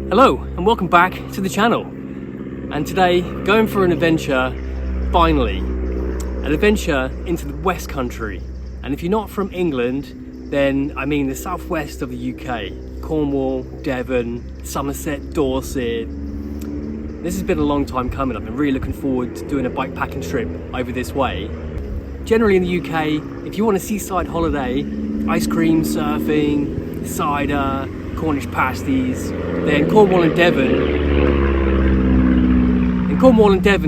Hello and welcome back to the channel. And today, going for an adventure, finally. An adventure into the West Country. And if you're not from England, then I mean the southwest of the UK. Cornwall, Devon, Somerset, Dorset. This has been a long time coming. I've been really looking forward to doing a bikepacking trip over this way. Generally in the UK, if you want a seaside holiday, ice cream, surfing, cider, Cornish pasties, then Cornwall and Devon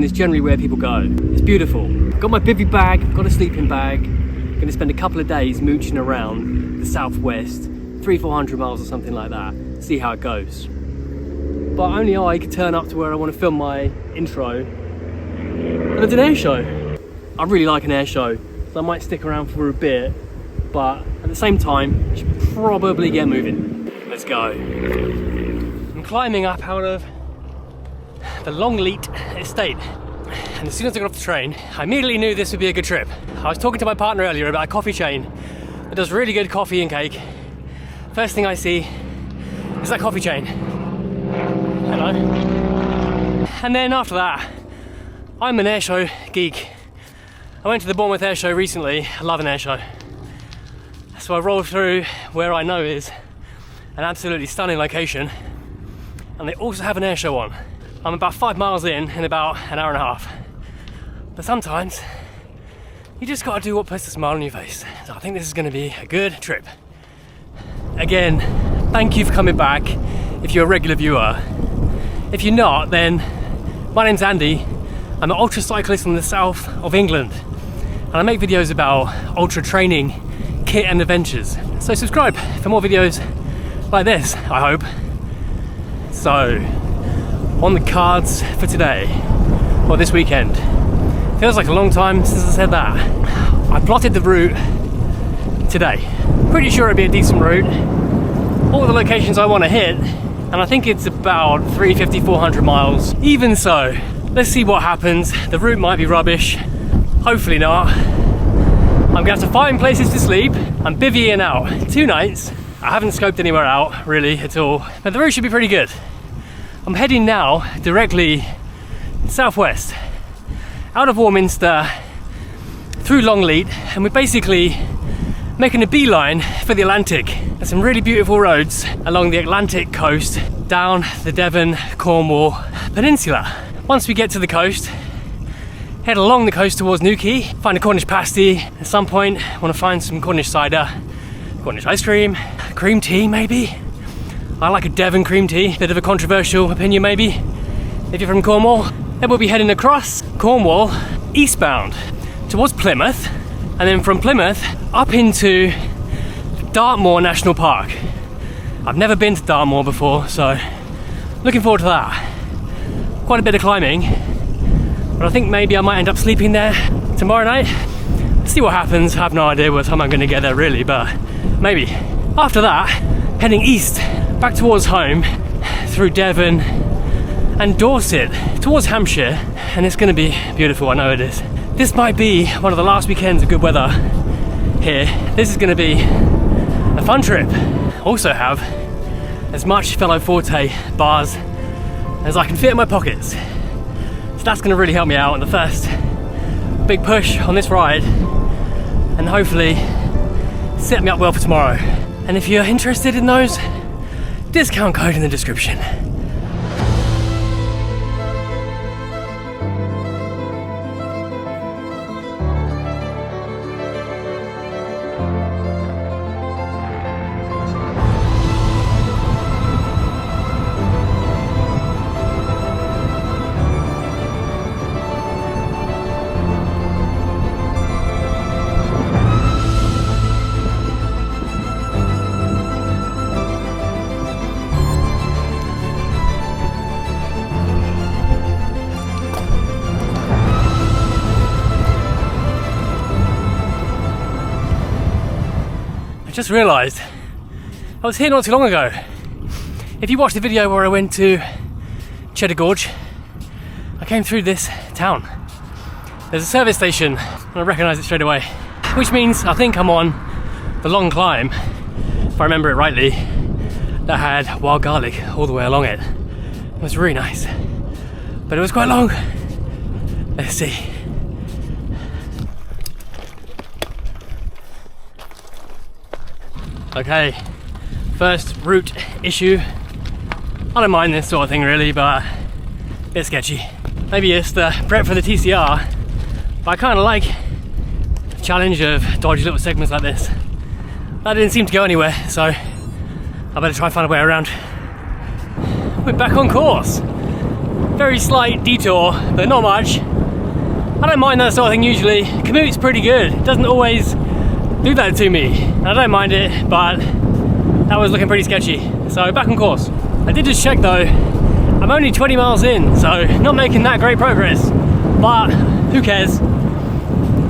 is generally where people go. It's beautiful. I've got my bivvy bag, I've got a sleeping bag. I'm going to spend a couple of days mooching around the southwest, 300-400 miles or something like that, see how it goes. But only I could turn up to where I want to film my intro. And it's an air show. I really like an air show, so I might stick around for a bit, but at the same time, I should probably get moving. Let's go. I'm climbing up out of the Longleat estate, and as soon as I got off the train, I immediately knew this would be a good trip. I was talking to my partner earlier about a coffee chain that does really good coffee and cake. First thing I see is that coffee chain. Hello. And then after that, I'm an airshow geek. I went to the Bournemouth Air Show recently. I love an air show. So I rolled through where I know is an absolutely stunning location, and they also have an air show on. I'm about 5 miles in about an hour and a half. But sometimes you just gotta do what puts a smile on your face. So I think this is gonna be a good trip. Again, thank you for coming back if you're a regular viewer. If you're not, then my name's Andy. I'm an ultracyclist from the south of England, and I make videos about ultra training, kit and adventures. So subscribe for more videos like this, I hope. So, on the cards for today, or this weekend. Feels like a long time since I said that. I plotted the route today. Pretty sure it'd be a decent route. All the locations I want to hit, and I think it's about 350-400 miles. Even so, let's see what happens. The route might be rubbish. Hopefully not. I'm gonna have to find places to sleep. I'm bivvying out 2 nights. I haven't scoped anywhere out really at all, but the route should be pretty good. I'm heading now directly southwest, out of Warminster, through Longleat, and we're basically making a beeline for the Atlantic. There's some really beautiful roads along the Atlantic coast, down the Devon, Cornwall Peninsula. Once we get to the coast, head along the coast towards Looe, find a Cornish pasty. At some point, I want to find some Cornish cider, Cornish ice cream, cream tea maybe. I like a Devon cream tea, bit of a controversial opinion maybe, if you're from Cornwall. Then we'll be heading across Cornwall, eastbound, towards Plymouth, and then from Plymouth, up into Dartmoor National Park. I've never been to Dartmoor before, so looking forward to that. Quite a bit of climbing, but I think maybe I might end up sleeping there tomorrow night. See what happens. I have no idea what time I'm going to get there really, but maybe. After that, heading east, back towards home, through Devon and Dorset, towards Hampshire, and it's going to be beautiful, I know it is. This might be one of the last weekends of good weather here. This is going to be a fun trip. Also have as much Fellow Forte bars as I can fit in my pockets. So that's going to really help me out in the first big push on this ride, and hopefully set me up well for tomorrow. And if you're interested in those, discount code in the description. I just realised I was here not too long ago. If you watched the video where I went to Cheddar Gorge, I came through this town. There's a service station and I recognise it straight away, which means I think I'm on the long climb, if I remember it rightly, that had wild garlic all the way along it. It was really nice, but it was quite long. Let's see. Okay, first route issue. I don't mind this sort of thing really, but a bit sketchy. Maybe it's the prep for the TCR, but I kind of like the challenge of dodgy little segments like this. That didn't seem to go anywhere, so I better try and find a way around. We're back on course. Very slight detour, but not much. I don't mind that sort of thing usually. Commute's pretty good. It doesn't always do that to me. I don't mind it, but that was looking pretty sketchy. So back on course. I did just check though. I'm only 20 miles in, so not making that great progress. But who cares?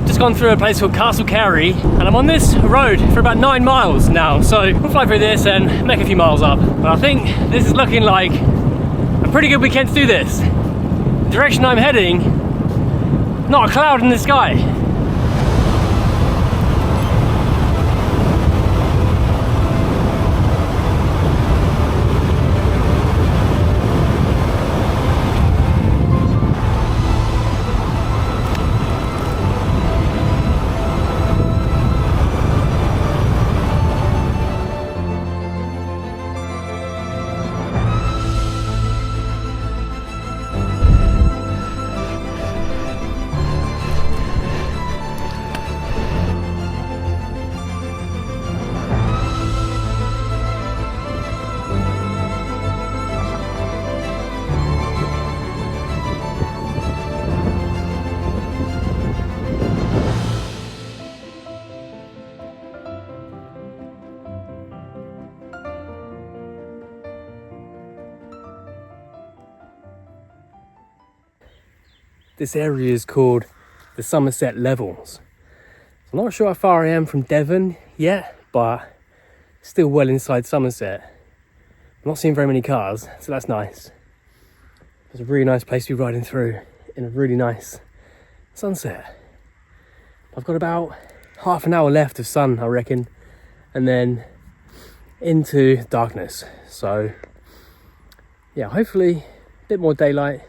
Just gone through a place called Castle Carey, and I'm on this road for about 9 miles now. So we'll fly through this and make a few miles up. But I think this is looking like a pretty good weekend to do this. The direction I'm heading, not a cloud in the sky. This area is called the Somerset Levels. I'm not sure how far I am from Devon yet, but still well inside Somerset. I'm not seeing very many cars, so that's nice. It's a really nice place to be riding through in a really nice sunset. I've got about half an hour left of sun, I reckon, and then into darkness. So yeah, hopefully a bit more daylight,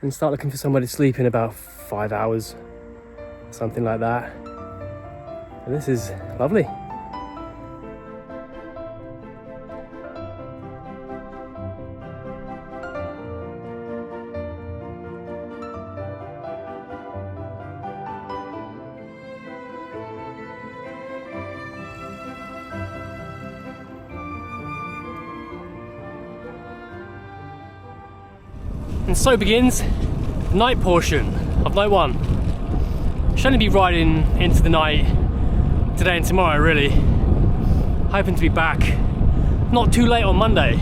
and start looking for somewhere to sleep in about 5 hours, something like that. And this is lovely. And so begins the night portion of night one. Should only be riding into the night today and tomorrow really. Hoping to be back not too late on Monday.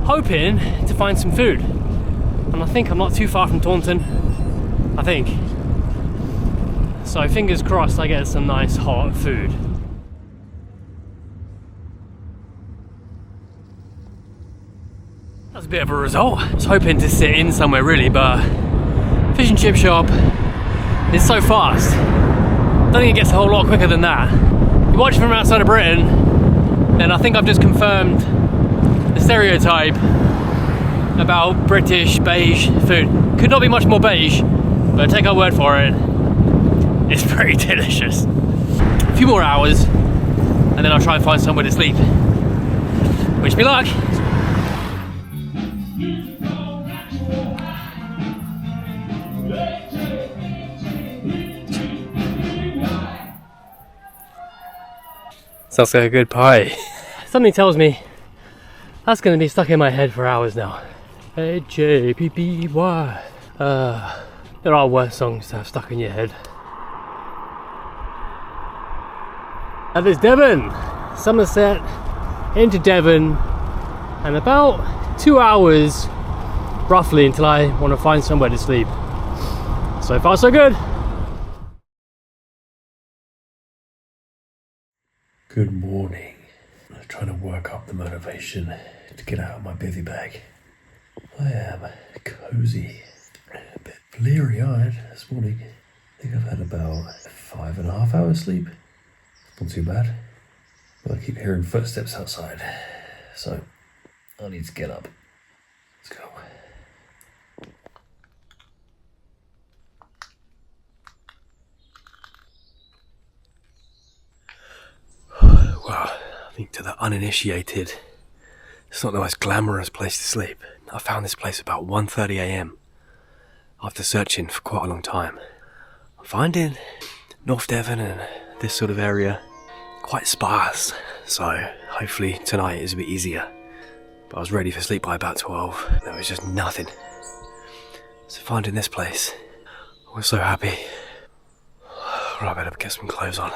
Hoping to find some food. And I think I'm not too far from Taunton. I think. So fingers crossed I get some nice hot food. That's a bit of a result. I was hoping to sit in somewhere really, but fish and chip shop is so fast. I don't think it gets a whole lot quicker than that. You watch from outside of Britain, then I think I've just confirmed the stereotype about British beige food. Could not be much more beige, but take our word for it, it's pretty delicious. A few more hours, and then I'll try and find somewhere to sleep. Wish me luck. Sounds like a good pie. Something tells me that's going to be stuck in my head for hours now. H-A-P-P-Y. There are worse songs to have stuck in your head. Now there's Devon, Somerset, into Devon, and about 2 hours roughly until I want to find somewhere to sleep. So far so good. Good morning. I'm trying to work up the motivation to get out of my bivvy bag. I am cozy, a bit bleary-eyed this morning. I think I've had about 5.5 hours sleep. Not too bad. Well, I keep hearing footsteps outside, so I need to get up. Let's go. Wow, I think to the uninitiated, it's not the most glamorous place to sleep. I found this place about 1:30 a.m. after searching for quite a long time. I'm finding North Devon and this sort of area quite sparse, so hopefully tonight is a bit easier. But I was ready for sleep by about 12. There was just nothing. So finding this place, I was so happy. Right, I better get some clothes on.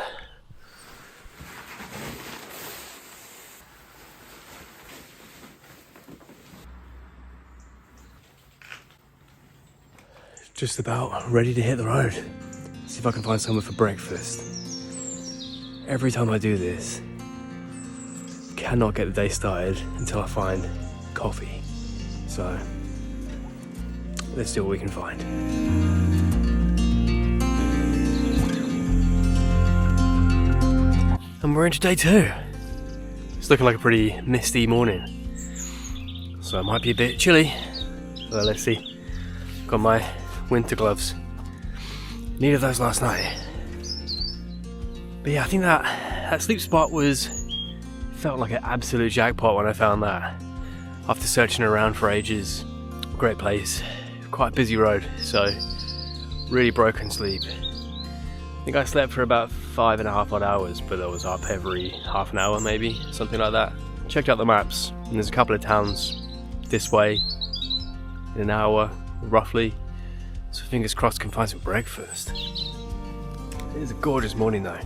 Just about ready to hit the road. See if I can find somewhere for breakfast. Every time I do this, cannot get the day started until I find coffee. So let's see what we can find. And we're into day 2. It's looking like a pretty misty morning, so it might be a bit chilly. Well, let's see. Got my winter gloves. Needed those last night. But yeah, I think that sleep spot felt like an absolute jackpot when I found that. After searching around for ages, great place, quite a busy road, so really broken sleep. I think I slept for about 5.5 odd hours, but I was up every half an hour maybe, something like that. Checked out the maps, and there's a couple of towns this way in an hour, roughly. So fingers crossed can find some breakfast. It is a gorgeous morning though.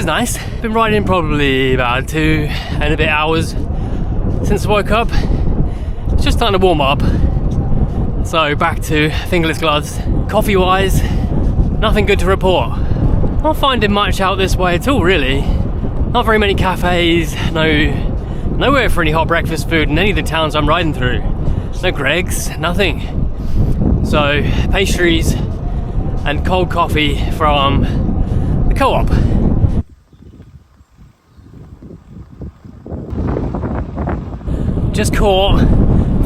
Nice. Been riding probably about 2 and a bit hours since I woke up. It's just starting to warm up. So back to fingerless gloves. Coffee wise, nothing good to report. Not finding much out this way at all really. Not very many cafes, nowhere for any hot breakfast food in any of the towns I'm riding through. No Greggs, nothing. So pastries and cold coffee from the co-op. Just caught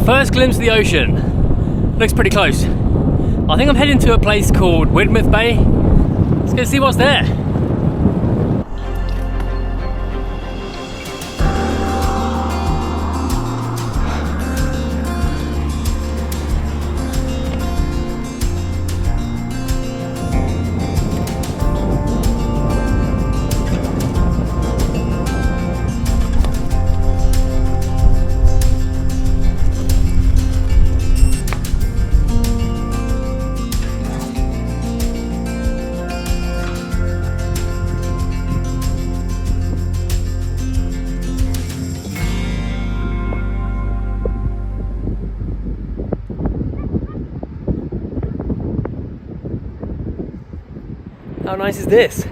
first glimpse of the ocean. Looks pretty close. I think I'm heading to a place called Widmouth Bay. Let's go see what's there. How nice is this?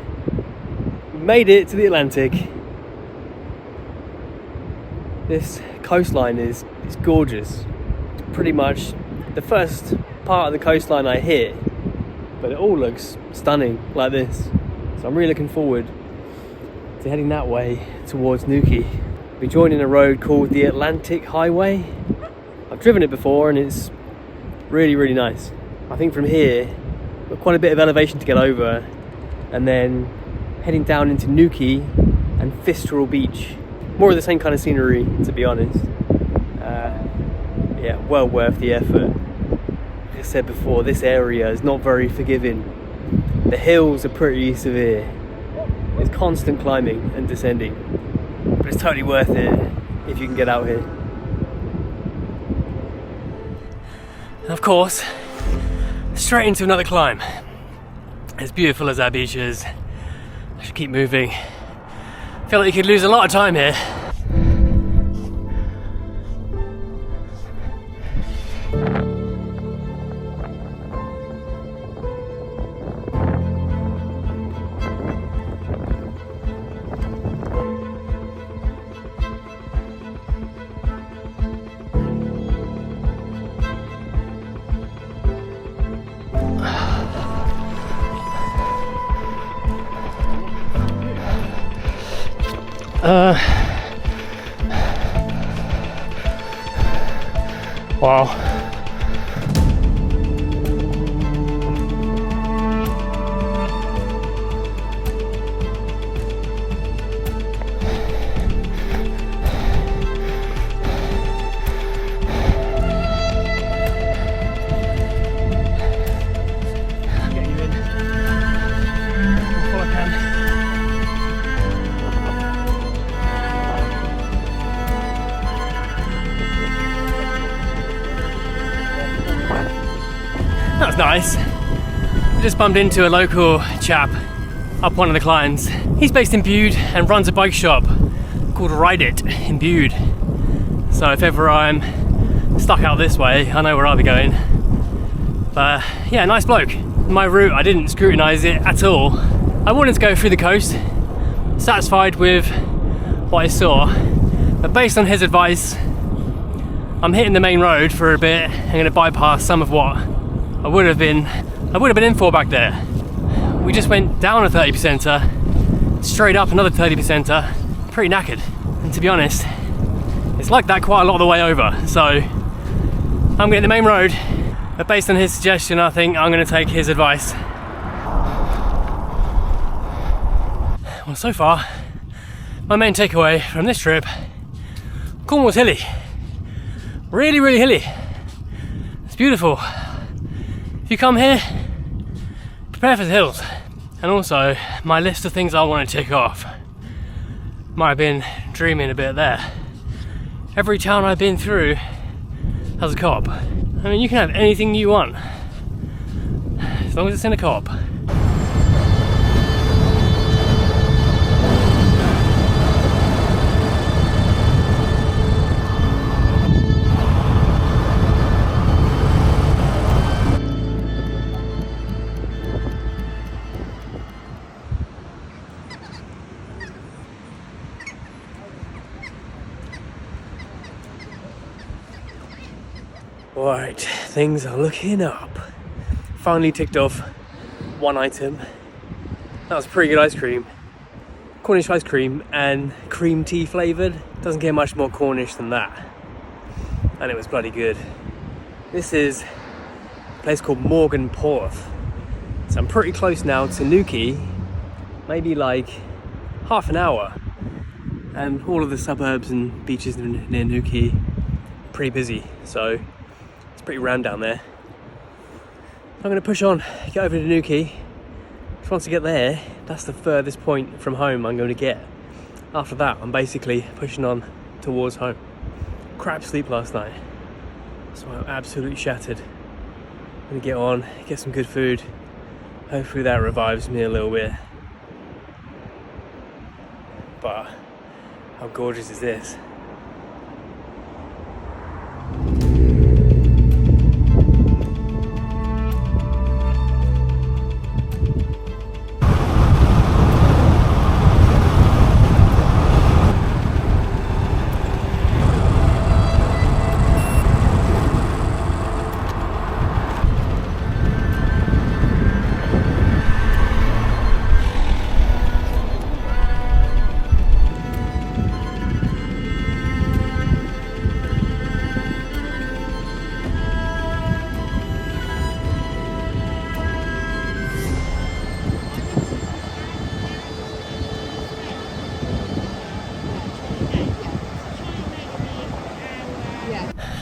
We made it to the Atlantic. This coastline is gorgeous. It's pretty much the first part of the coastline I hit, but it all looks stunning like this. So I'm really looking forward to heading that way towards Newquay. We're joining a road called the Atlantic Highway. I've driven it before and it's really, really nice. I think from here, we've got quite a bit of elevation to get over, and then heading down into Newquay and Fistral Beach. More of the same kind of scenery, to be honest. Yeah, well worth the effort. I said before, this area is not very forgiving. The hills are pretty severe. It's constant climbing and descending, but it's totally worth it if you can get out here. And of course, straight into another climb. As beautiful as our beach is, I should keep moving. I feel like you could lose a lot of time here. Wow. That was nice. I just bumped into a local chap up one of the climbs. He's based in Bude and runs a bike shop called Ride It in Bude. So if ever I'm stuck out this way, I know where I'll be going. But yeah, nice bloke. My route, I didn't scrutinise it at all. I wanted to go through the coast, satisfied with what I saw. But based on his advice, I'm hitting the main road for a bit. I'm going to bypass some of what I would have been in for back there. We just went down a 30%er, straight up another 30%er, pretty knackered. And to be honest, it's like that quite a lot of the way over. So I'm getting the main road, but based on his suggestion, I think I'm going to take his advice. Well, so far, my main takeaway from this trip, Cornwall's hilly. Really, really hilly. It's beautiful. If you come here, prepare for the hills. And also, my list of things I want to tick off. Might have been dreaming a bit there. Every town I've been through has a co-op. I mean, you can have anything you want, as long as it's in a co-op. Right, things are looking up. Finally ticked off one item. That was pretty good ice cream. Cornish ice cream and cream tea flavoured. Doesn't get much more Cornish than that. And it was bloody good. This is a place called Portsmouth. So I'm pretty close now to Looe, maybe like half an hour. And all of the suburbs and beaches near Looe, pretty busy. So it's pretty rammed down there. I'm going to push on, get over to Looe. Once I get there, that's the furthest point from home I'm going to get. After that, I'm basically pushing on towards home. Crap sleep last night, so I'm absolutely shattered. I'm going to get on, get some good food. Hopefully that revives me a little bit. But how gorgeous is this?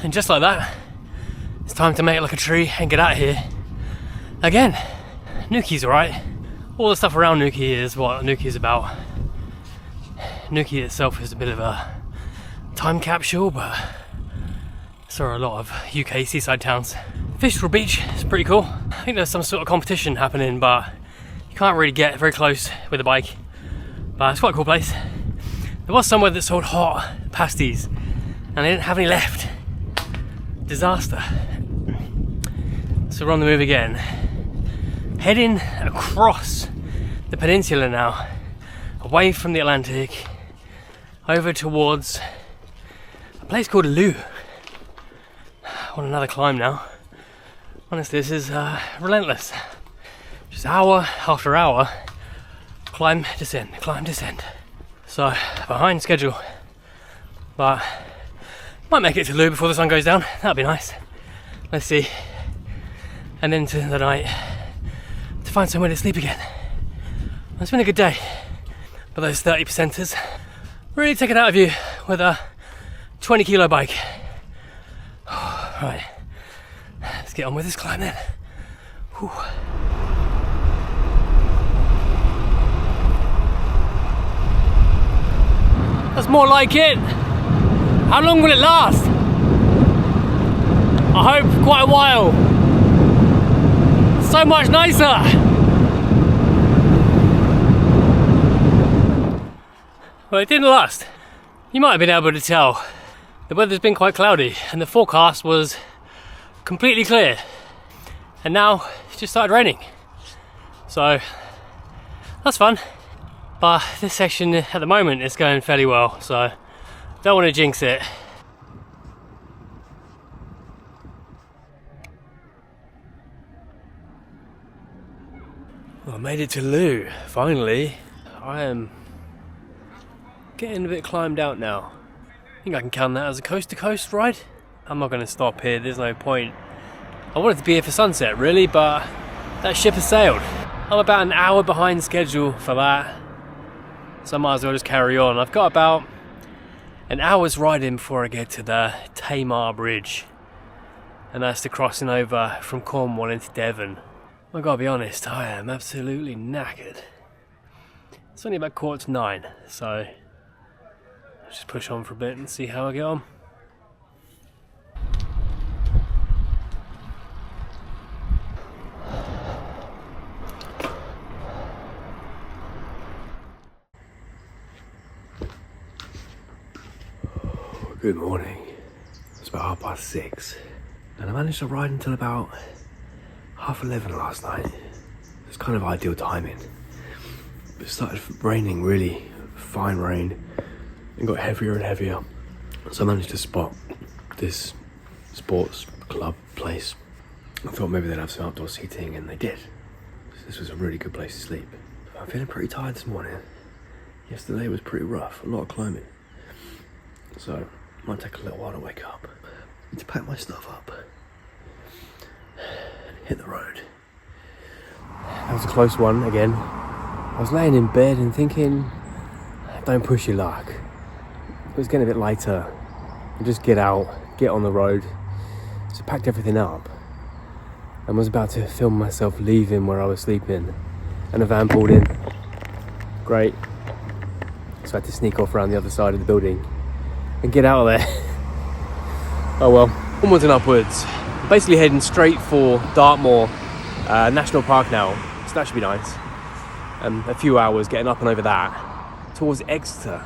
And just like that, it's time to make it like a tree and get out of here. Again, Nooki's alright. All the stuff around Nooki is what Nooki is about. Nooki itself is a bit of a time capsule, but so are a lot of UK seaside towns. Fistral Beach is pretty cool. I think there's some sort of competition happening, but you can't really get very close with a bike. But it's quite a cool place. There was somewhere that sold hot pasties, and they didn't have any left. Disaster. So we're on the move again. Heading across the peninsula now, away from the Atlantic, over towards a place called Looe. On another climb now. Honestly, this is relentless. Just hour after hour, climb, descend, climb, descend. So, behind schedule, but might make it to Looe before the sun goes down. That'd be nice. Let's see. And into the night to find somewhere to sleep again. It's been a good day, but those 30%ers really take it out of you with a 20 kilo bike. Right, let's get on with this climb then. Whew. That's more like it. How long will it last? I hope quite a while. So much nicer. Well, it didn't last. You might have been able to tell. The weather's been quite cloudy and the forecast was completely clear. And now it's just started raining. So that's fun. But this section at the moment is going fairly well, so don't want to jinx it. Well, I made it to Looe, finally. I am getting a bit climbed out now. I think I can count that as a coast-to-coast ride. I'm not going to stop here, there's no point. I wanted to be here for sunset really, but that ship has sailed. I'm about an hour behind schedule for that, so I might as well just carry on. I've got about an hour's riding before I get to the Tamar Bridge, and that's the crossing over from Cornwall into Devon. I've got to be honest, I am absolutely knackered. It's only about 9:15, so let's just push on for a bit and see how I get on. Good morning. It's about 6:30 and I managed to ride until about 11:30 last night. It's kind of ideal timing. It started raining, really fine rain, and got heavier and heavier. So I managed to spot this sports club place. I thought maybe they'd have some outdoor seating, and they did. So this was a really good place to sleep. I'm feeling pretty tired this morning. Yesterday was pretty rough, a lot of climbing. So it might take a little while to wake up. I need to pack my stuff up and hit the road. That was a close one again. I was laying in bed and thinking, don't push your luck. It was getting a bit lighter. Just get out, get on the road. So I packed everything up and was about to film myself leaving where I was sleeping, and a van pulled in. Great. So I had to sneak off around the other side of the building and get out of there. Oh well, onwards and upwards. I'm basically heading straight for Dartmoor National Park now, so that should be nice. A few hours getting up and over that towards Exeter.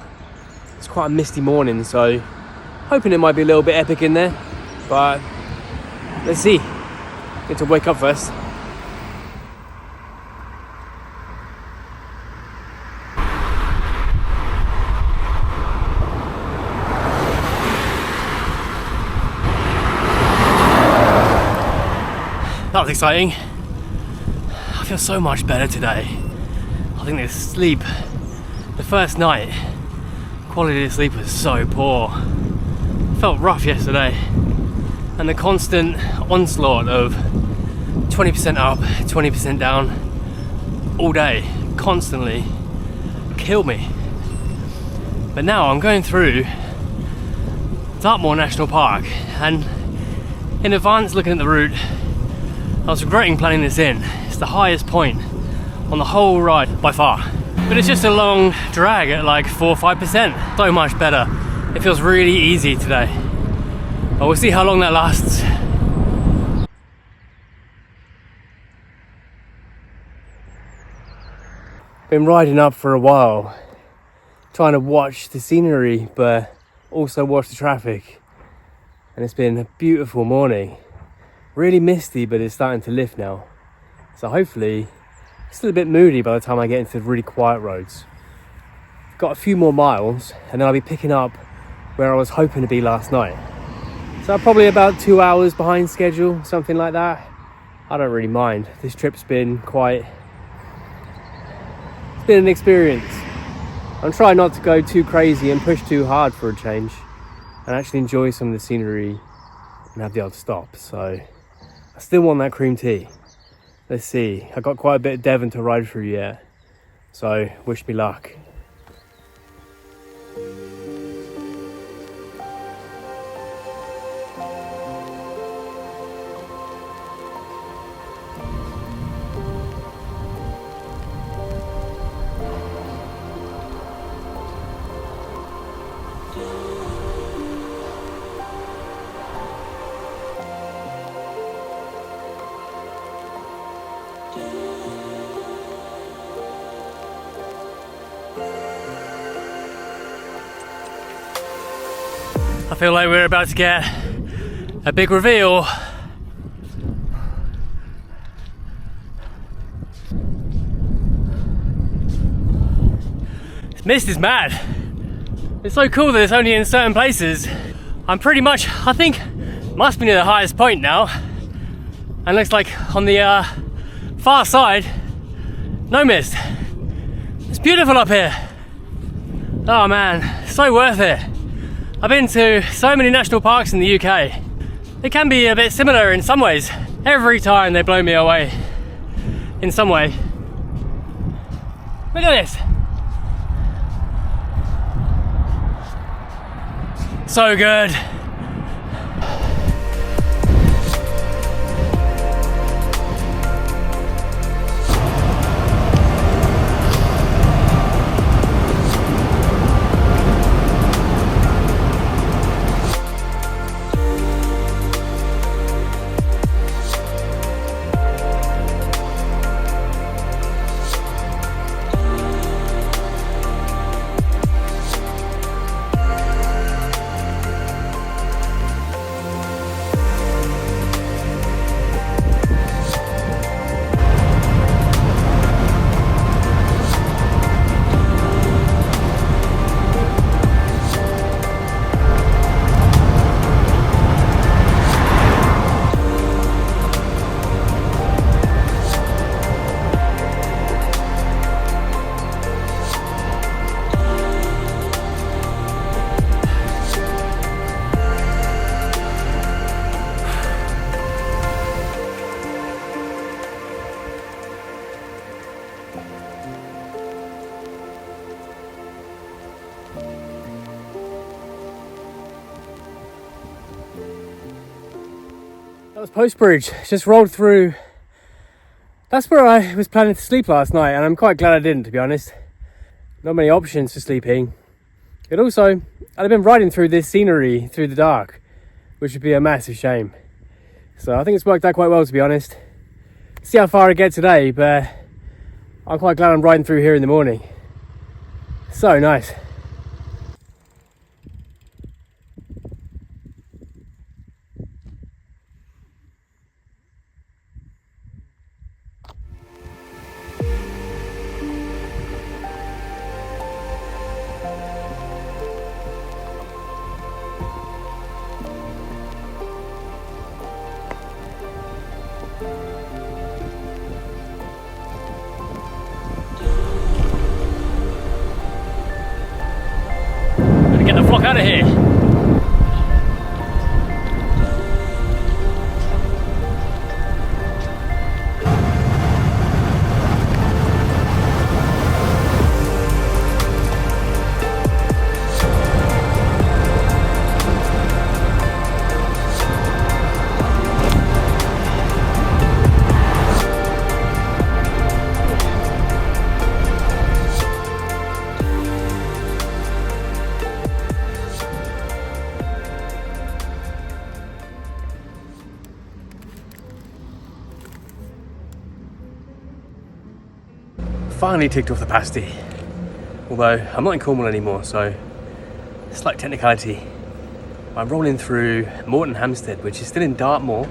It's quite a misty morning, so hoping it might be a little bit epic in there, but let's see. Get to wake up first. That was exciting. I feel so much better today. I think this sleep, the first night, quality of sleep was so poor. Felt rough yesterday, and the constant onslaught of 20% up, 20% down all day, constantly, killed me. But now I'm going through Dartmoor National Park, and in advance looking at the route, I was regretting planning this in. It's the highest point on the whole ride by far. But it's just a long drag at like 4 or 5%. So much better. It feels really easy today. But we'll see how long that lasts. Been riding up for a while, trying to watch the scenery but also watch the traffic, and it's been a beautiful morning. Really misty, but it's starting to lift now, so hopefully it's still a bit moody by the time I get into the really quiet roads. Got a few more miles and then I'll be picking up where I was hoping to be last night, so I'm probably about 2 hours behind schedule, something like that. I don't really mind. This trip's been it's been an experience. I'm trying not to go too crazy and push too hard for a change, and actually enjoy some of the scenery and have the odd stop. So I still want that cream tea. Let's see, I've got quite a bit of Devon to ride through yet, so wish me luck. I feel like we're about to get a big reveal. This mist is mad. It's so cool that it's only in certain places. I'm pretty much, I think, must be near the highest point now. And looks like on the far side, no mist. It's beautiful up here. Oh man, so worth it. I've been to so many national parks in the UK. They can be a bit similar in some ways. Every time they blow me away in some way. Look at this. So good. That was Postbridge, just rolled through. That's where I was planning to sleep last night, and I'm quite glad I didn't, to be honest. Not many options for sleeping. But also, I'd have been riding through this scenery through the dark, which would be a massive shame. So I think it's worked out quite well, to be honest. See how far I get today, but I'm quite glad I'm riding through here in the morning. So nice. Get the flock out of here. Finally ticked off the pasty. Although I'm not in Cornwall anymore, so slight technicality. I'm rolling through Morton Hampstead, which is still in Dartmoor,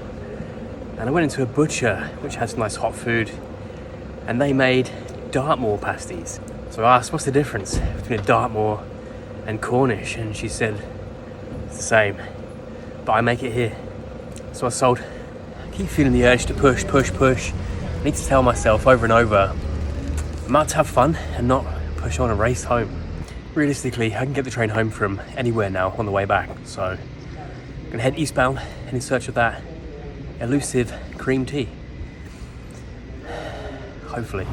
and I went into a butcher which had some nice hot food, and they made Dartmoor pasties. So I asked, what's the difference between a Dartmoor and Cornish? And she said it's the same, but I make it here. So I was sold. I keep feeling the urge to push. I need to tell myself over and over, I'm out to have fun and not push on and race home. Realistically, I can get the train home from anywhere now on the way back, so I'm gonna head eastbound and in search of that elusive cream tea. Hopefully.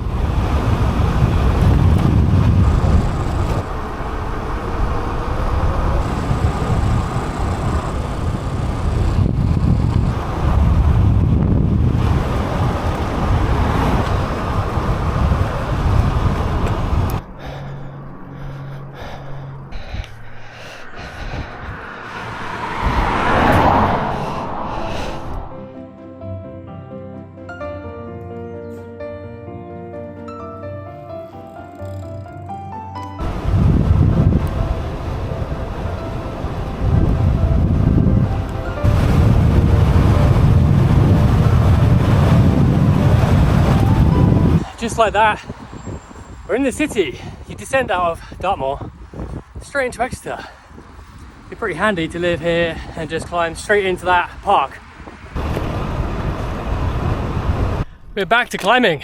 Just like that, we're in the city. You descend out of Dartmoor straight into Exeter. It'd be pretty handy to live here and just climb straight into that park. We're back to climbing.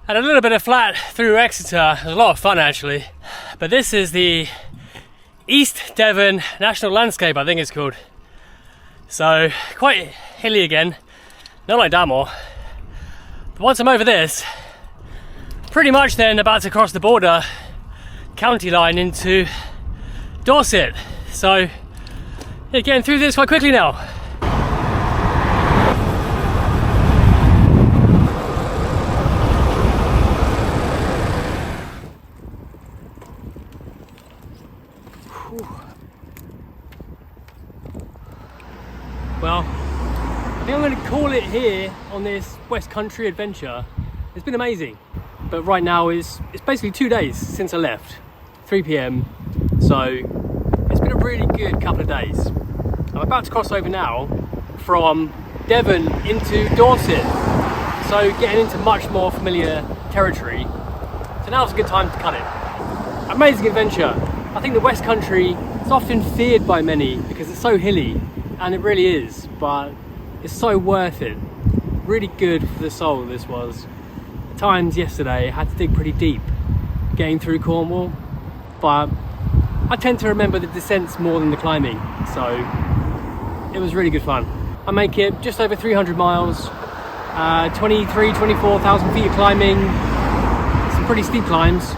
Had a little bit of flat through Exeter. It was a lot of fun actually. But this is the East Devon National Landscape, I think it's called. So quite hilly again, not like Dartmoor. But once I'm over this, pretty much then about to cross the border county line into Dorset. So yeah, getting through this quite quickly now. Well, I think I'm going to call it here on this West Country adventure. It's been amazing, but right now it's basically 2 days since I left, 3 p.m. So it's been a really good couple of days. I'm about to cross over now from Devon into Dorset, so getting into much more familiar territory. So now's a good time to cut it. Amazing adventure. I think the West Country is often feared by many because it's so hilly, and it really is, but it's so worth it. Really good for the soul this was. At times yesterday I had to dig pretty deep getting through Cornwall, but I tend to remember the descents more than the climbing, so it was really good fun. I make it just over 300 miles, 24,000 feet of climbing, some pretty steep climbs.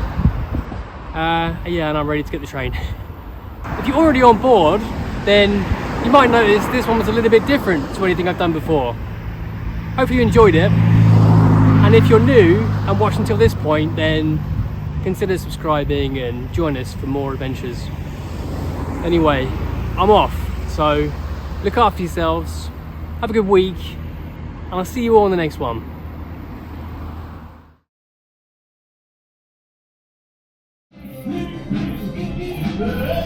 Yeah, and I'm ready to get the train. If you're already on board, then you might notice this one was a little bit different to anything I've done before. Hopefully you enjoyed it, and if you're new and watched until this point, then consider subscribing and join us for more adventures. Anyway, I'm off, so look after yourselves, have a good week, and I'll see you all in the next one. Yeah.